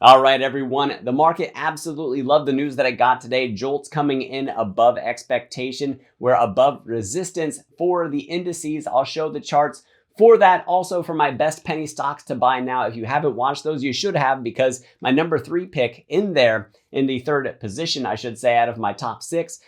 All right, everyone. The market absolutely loved the news that I got today. Jolts coming in above expectation. We're above resistance for the indices. I'll show the charts for that. Also, for my best penny stocks to buy now. If you haven't watched those, you should have, because my number 3 pick in there, in the third position, I should say, out of my top 6,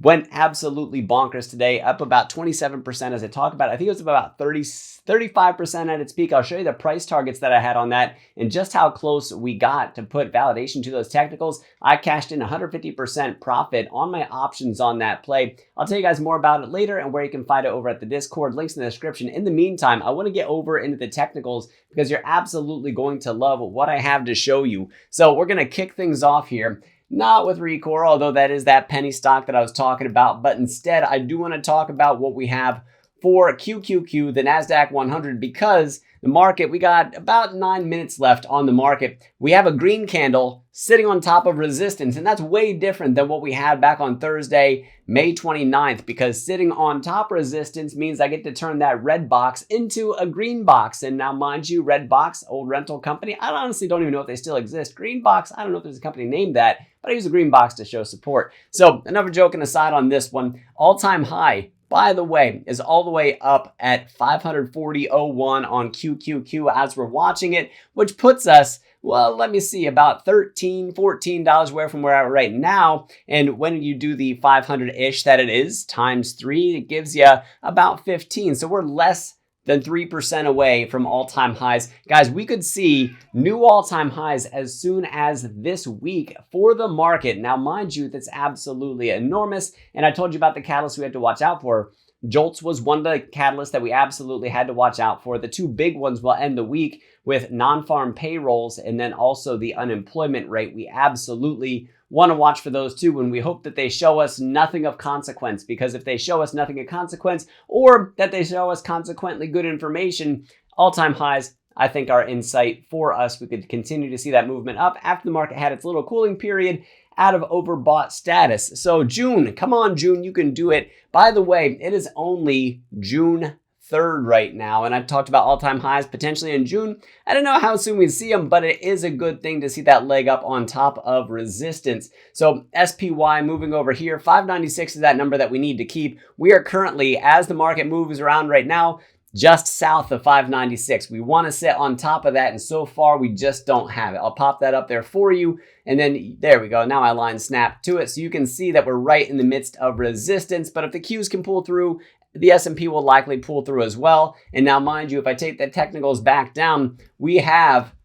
went absolutely bonkers today, up about 27% as I talk about it. I think it was about 35% at its peak. I'll show you the price targets that I had on that and just how close we got to put validation to those technicals. I cashed in 150% profit on my options on that play. I'll tell you guys more about it later and where you can find it over at the Discord. Links in the description. In the meantime, I want to get over into the technicals because you're absolutely going to love what I have to show you. So we're going to kick things off here. Not with Rekor, although that is that penny stock that I was talking about, but instead I do want to talk about what we have for QQQ, the NASDAQ 100, because the market, we got about 9 minutes left on the market. We have a green candle sitting on top of resistance, and that's way different than what we had back on Thursday, May 29th, because sitting on top resistance means I get to turn that red box into a green box. And now, mind you, red box, old rental company, I honestly don't even know if they still exist. Green box, I don't know if there's a company named that, but I use a green box to show support. So another joking aside on this one, all-time high, by the way, is all the way up at 540.01 on QQQ as we're watching it, which puts us, well, let me see, about $13, $14 away from where we're at right now. And when you do the 500-ish that it is, times 3, it gives you about 15. So we're less than 3% away from all-time highs. Guys, we could see new all-time highs as soon as this week for the market. Now, mind you, that's absolutely enormous. And I told you about the catalysts we had to watch out for. Jolts was one of the catalysts that we absolutely had to watch out for. The two big ones will end the week with non-farm payrolls and then also the unemployment rate. We absolutely want to watch for those two, and we hope that they show us nothing of consequence, because if they show us nothing of consequence, or that they show us consequently good information, all-time highs, I think, are in sight for us. We could continue to see that movement up after the market had its little cooling period out of overbought status. So June, come on June, you can do it. By the way, it is only June 3rd right now, and I've talked about all-time highs potentially in June. I don't know how soon we see them, but it is a good thing to see that leg up on top of resistance. So SPY moving over here, 596 is that number that we need to keep. We are currently, as the market moves around right now, just south of 596. We want to sit on top of that, and so far we just don't have it. I'll pop that up there for you, and then there we go. Now my line snapped to it, so you can see that we're right in the midst of resistance. But if the Qs can pull through, the S&P will likely pull through as well. And now, mind you, if I take the technicals back down, we have,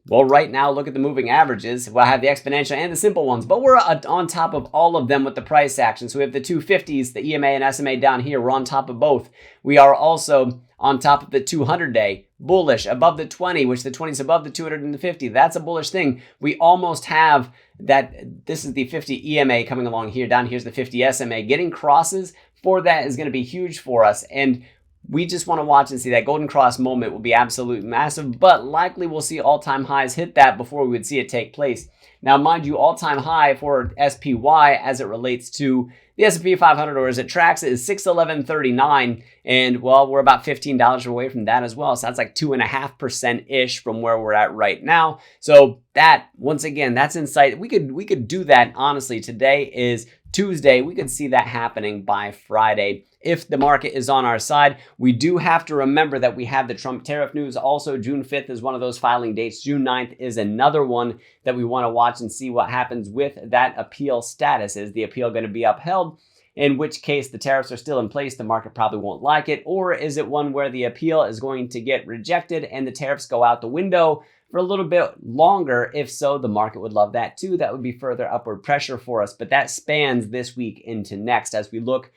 well, right now, look at the moving averages. We'll have the exponential and the simple ones, but we're on top of all of them with the price action. So we have the 250s, the EMA and SMA down here. We're on top of both. We are also on top of the 200-day, bullish, above the 20, which the 20 is above the 250. That's a bullish thing. We almost have that. This is the 50 EMA coming along here. Down here's the 50 SMA. Getting crosses for that is going to be huge for us. And we just want to watch and see that golden cross moment will be absolutely massive, but likely we'll see all-time highs hit that before we would see it take place. Now, mind you, all-time high for SPY as it relates to the S&P 500, or as it tracks it, is 611.39, and well, we're about $15 away from that as well. So that's like 2.5%-ish from where we're at right now. So that, once again, that's in sight. We could do that, honestly. Today is Tuesday. We could see that happening by Friday if the market is on our side. We do have to remember that we have the Trump tariff news. Also, June 5th is one of those filing dates. June 9th is another one that we want to watch and see what happens with that appeal status. Is the appeal going to be upheld? In which case the tariffs are still in place, the market probably won't like it. Or is it one where the appeal is going to get rejected and the tariffs go out the window for a little bit longer? If so, the market would love that too. That would be further upward pressure for us. But that spans this week into next as we look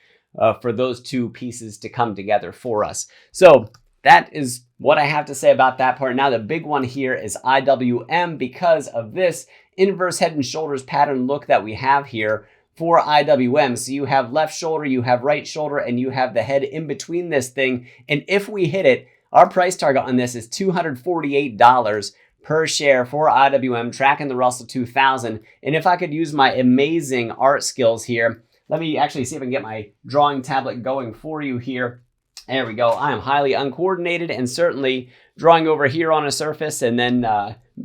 for those two pieces to come together for us. So that is what I have to say about that part. Now, the big one here is IWM, because of this inverse head and shoulders pattern look that we have here for IWM. So you have left shoulder, you have right shoulder, and you have the head in between this thing. And if we hit it, our price target on this is $248 per share for IWM, tracking the Russell 2000. And if I could use my amazing art skills here, let me actually see if I can get my drawing tablet going for you here. There we go. I am highly uncoordinated, and certainly drawing over here on a surface and then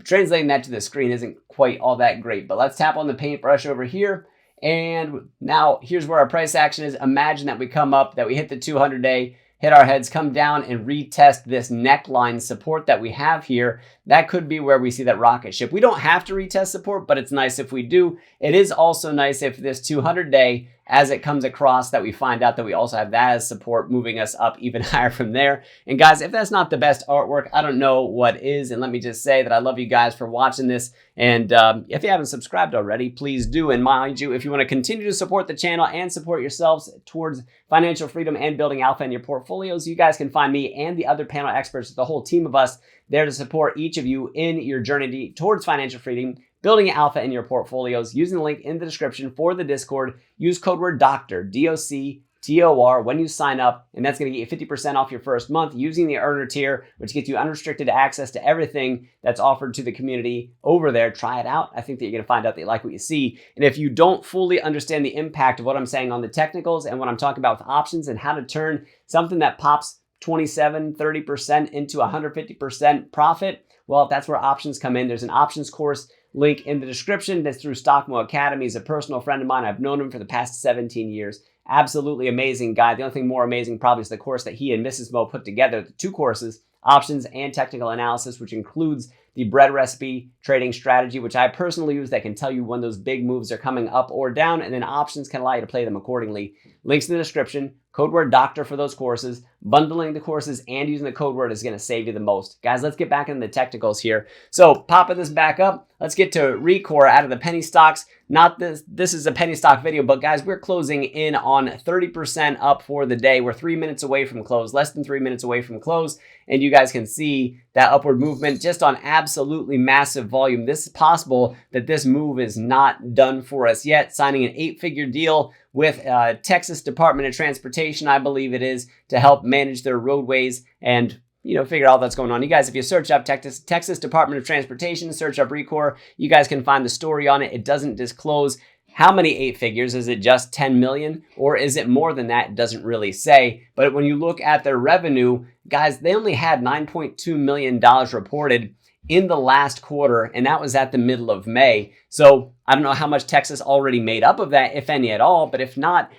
translating that to the screen isn't quite all that great. But let's tap on the paintbrush over here. And now here's where our price action is. Imagine that we come up, that we hit the 200-day, hit our heads, come down and retest this neckline support that we have here. That could be where we see that rocket ship. We don't have to retest support, but it's nice if we do. It is also nice if this 200-day, as it comes across, that we find out that we also have that as support, moving us up even higher from there. And guys, if that's not the best artwork, I don't know what is. And let me just say that I love you guys for watching this. And if you haven't subscribed already, please do. And mind you, if you want to continue to support the channel and support yourselves towards financial freedom and building alpha in your portfolios, you guys can find me and the other panel experts, the whole team of us, there to support each of you in your journey towards financial freedom, building alpha in your portfolios. Using the link in the description for the Discord. Use code word DOCTOR, DOCTOR, when you sign up, and that's going to get you 50% off your first month using the earner tier, which gets you unrestricted access to everything that's offered to the community over there. Try it out. I think that you're going to find out that you like what you see. And if you don't fully understand the impact of what I'm saying on the technicals and what I'm talking about with options and how to turn something that pops 27, 30% into 150% profit, well, that's where options come in. There's an options course link in the description. That's through Stockmo Academy. He's a personal friend of mine. I've known him for the past 17 years. Absolutely amazing guy. The only thing more amazing probably is the course that he and Mrs. Mo put together, the two courses, options and technical analysis, which includes the bread recipe trading strategy, which I personally use, that can tell you when those big moves are coming up or down, and then options can allow you to play them accordingly. Links in the description. Code word DOCTOR for those courses. Bundling the courses and using the code word is going to save you the most. Guys, let's get back into the technicals here. So popping this back up, let's get to Rekor out of the penny stocks. Not this is a penny stock video, but guys, we're closing in on 30% up for the day. We're 3 minutes away from close, less than 3 minutes away from close. And you guys can see that upward movement just on absolutely massive volume. This is possible that this move is not done for us yet. Signing an 8-figure deal with Texas Department of Transportation, I believe it is, to help manage their roadways and figure out that's going on. You guys, if you search up Texas Department of Transportation, search up Rekor, you guys can find the story on it. It doesn't disclose how many 8 figures. Is it just 10 million or is it more than that? It doesn't really say. But when you look at their revenue, guys, they only had $9.2 million reported in the last quarter, and that was at the middle of May. So I don't know how much Texas already made up of that, if any at all, but if not,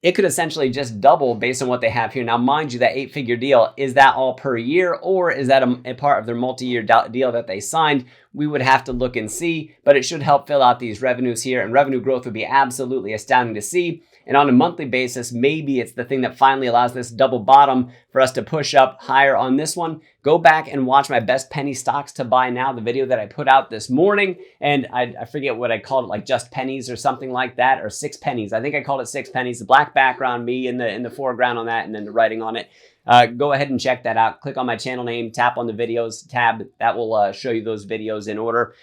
it could essentially just double based on what they have here. Now, mind you, that 8-figure deal, is that all per year, or is that a part of their multi-year deal that they signed? We would have to look and see, but it should help fill out these revenues here, and revenue growth would be absolutely astounding to see. And on a monthly basis, maybe it's the thing that finally allows this double bottom for us to push up higher on this one. Go back and watch my best penny stocks to buy now, the video that I put out this morning. And I forget what I called it, like just pennies or something like that, or 6 pennies. I think I called it 6 pennies. The black background, me in the foreground on that, and then the writing on it. Go ahead and check that out. Click on my channel name, tap on the videos tab. That will show you those videos in order.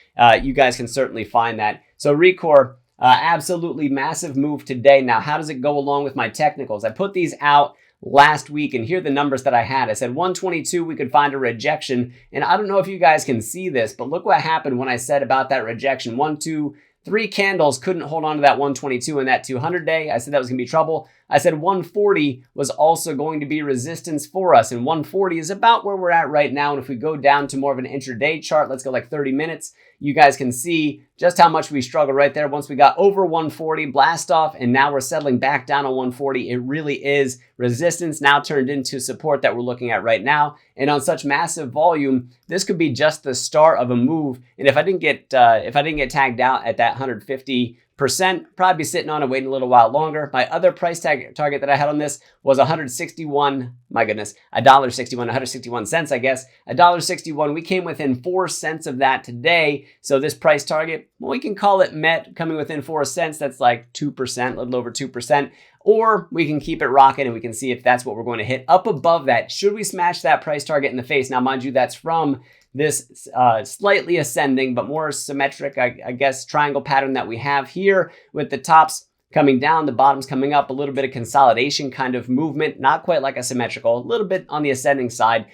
You guys can certainly find that. So Rekor, absolutely massive move today. Now, how does it go along with my technicals? I put these out last week, and here are the numbers that I had. I said 122, we could find a rejection. And I don't know if you guys can see this, but look what happened when I said about that rejection. 1, 2, 3 candles couldn't hold on to that 122 in that 200-day. I said that was going to be trouble. I said 140 was also going to be resistance for us, and 140 is about where we're at right now. And if we go down to more of an intraday chart, let's go like 30 minutes, you guys can see just how much we struggled right there. Once we got over 140, blast off, and now we're settling back down on 140. It really is resistance now turned into support that we're looking at right now. And on such massive volume, this could be just the start of a move. And if I didn't get tagged out at that 150%, probably be sitting on it waiting a little while longer. My other price target that I had on this was 161, my goodness, $1.61, 161 cents, I guess, $1.61. We came within 4 cents of that today. So this price target, well, we can call it met, coming within 4 cents. That's like 2%, a little over 2%. Or we can keep it rocking and we can see if that's what we're going to hit up above that. Should we smash that price target in the face? Now, mind you, that's from this slightly ascending, but more symmetric, I guess, triangle pattern that we have here, with the tops coming down, the bottoms coming up, a little bit of consolidation kind of movement, not quite like a symmetrical, a little bit on the ascending side.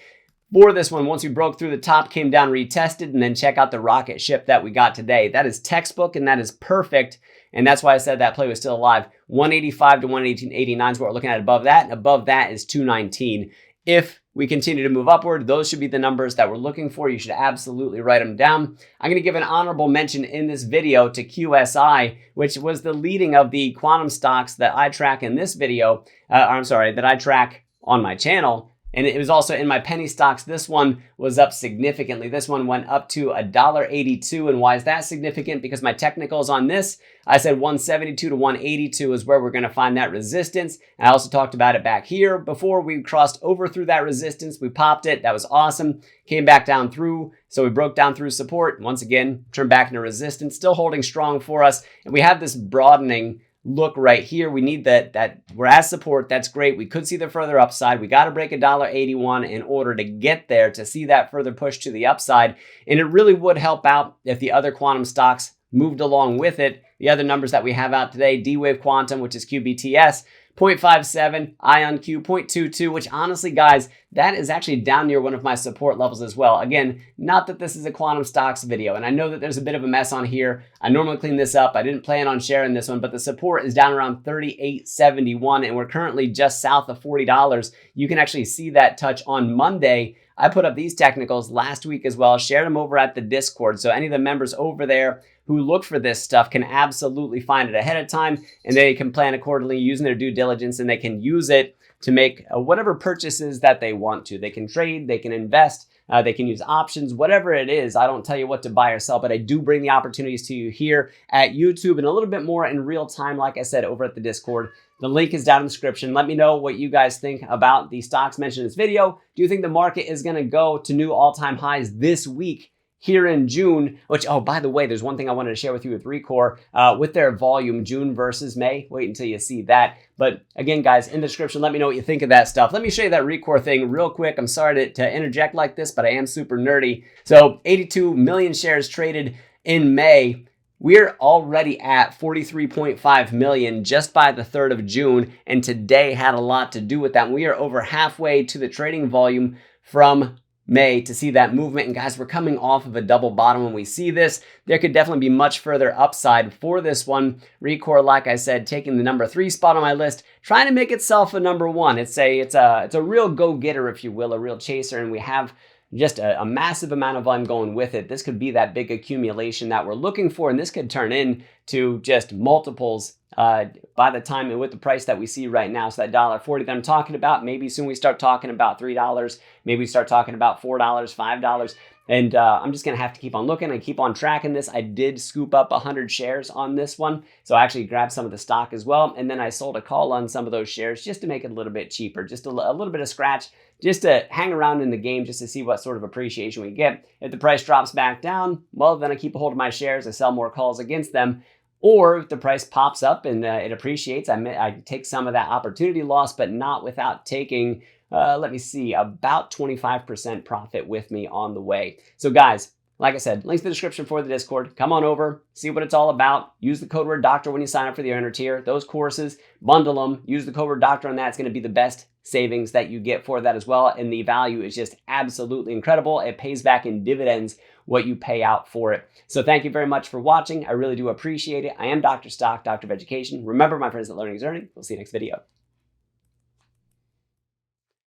for this one, once we broke through the top, came down, retested, and then check out the rocket ship that we got today. That is textbook and that is perfect. And that's why I said that play was still alive. 185 to 118.89 is what we're looking at above that. And above that is 219. If we continue to move upward, those should be the numbers that we're looking for. You should absolutely write them down. I'm going to give an honorable mention in this video to QSI, which was the leading of the quantum stocks that I track in this video. That I track on my channel. And it was also in my penny stocks. This one was up significantly. This one went up to $1.82. And why is that significant? Because my technicals on this, I said 172 to 182 is where we're going to find that resistance. And I also talked about it back here before we crossed over through that resistance. We popped it. That was awesome. Came back down through. So we broke down through support. Once again, turned back into resistance. Still holding strong for us. And we have this broadening look right here. We need that we're at support. That's great. We could see the further upside. We got to break $1.81 in order to get there, to see that further push to the upside. And it really would help out if the other quantum stocks moved along with it. The other numbers that we have out today, D-Wave Quantum, which is QBTS, 0.57, IonQ 0.22, which honestly, guys, that is actually down near one of my support levels as well. Again, not that this is a quantum stocks video, and I know that there's a bit of a mess on here. I normally clean this up. I didn't plan on sharing this one, but the support is down around 38.71, and we're currently just south of $40. You can actually see that touch on Monday. I put up these technicals last week as well, shared them over at the Discord. So any of the members over there who look for this stuff can absolutely find it ahead of time, and they can plan accordingly using their due diligence, and they can use it to make whatever purchases that they want to. They can trade, they can invest, they can use options, whatever it is. I don't tell you what to buy or sell, but I do bring the opportunities to you here at YouTube and a little bit more in real time, like I said, over at the Discord. The link is down in the description. Let me know what you guys think about the stocks mentioned in this video. Do you think the market is going to go to new all-time highs this week here in June? Which, oh, by the way, there's one thing I wanted to share with you with Rekor, with their volume, June versus May. Wait until you see that. But again, guys, in the description, let me know what you think of that stuff. Let me show you that Rekor thing real quick. I'm sorry to interject like this, but I am super nerdy. So 82 million shares traded in May. We're already at 43.5 million just by the 3rd of June, and today had a lot to do with that. We are over halfway to the trading volume from May to see that movement. And guys, we're coming off of a double bottom. When we see this, there could definitely be much further upside for this one. Rekor, like I said, taking the number 3 spot on my list, trying to make itself a number 1. It's a real go-getter, if you will, a real chaser, and we have just a massive amount of volume going with it. This could be that big accumulation that we're looking for, and this could turn into just multiples by the time and with the price that we see right now. So that $1.40 that I'm talking about, maybe soon we start talking about $3, maybe we start talking about $4, $5. And I'm just going to have to keep on looking and keep on tracking this. I did scoop up 100 shares on this one. So I actually grabbed some of the stock as well. And then I sold a call on some of those shares just to make it a little bit cheaper, just a little bit of scratch, just to hang around in the game, just to see what sort of appreciation we get. If the price drops back down, well, then I keep a hold of my shares. I sell more calls against them. Or if the price pops up and it appreciates, I take some of that opportunity loss, but not without taking, let me see, about 25% profit with me on the way. So guys, like I said, links in the description for the Discord. Come on over, see what it's all about. Use the code word doctor when you sign up for the earner tier. Those courses, bundle them. Use the code word doctor on that. It's going to be the best savings that you get for that as well. And the value is just absolutely incredible. It pays back in dividends what you pay out for it. So thank you very much for watching. I really do appreciate it. I am Dr. Stock, Doctor of Education. Remember, my friends, that learning is earning. We'll see you next video.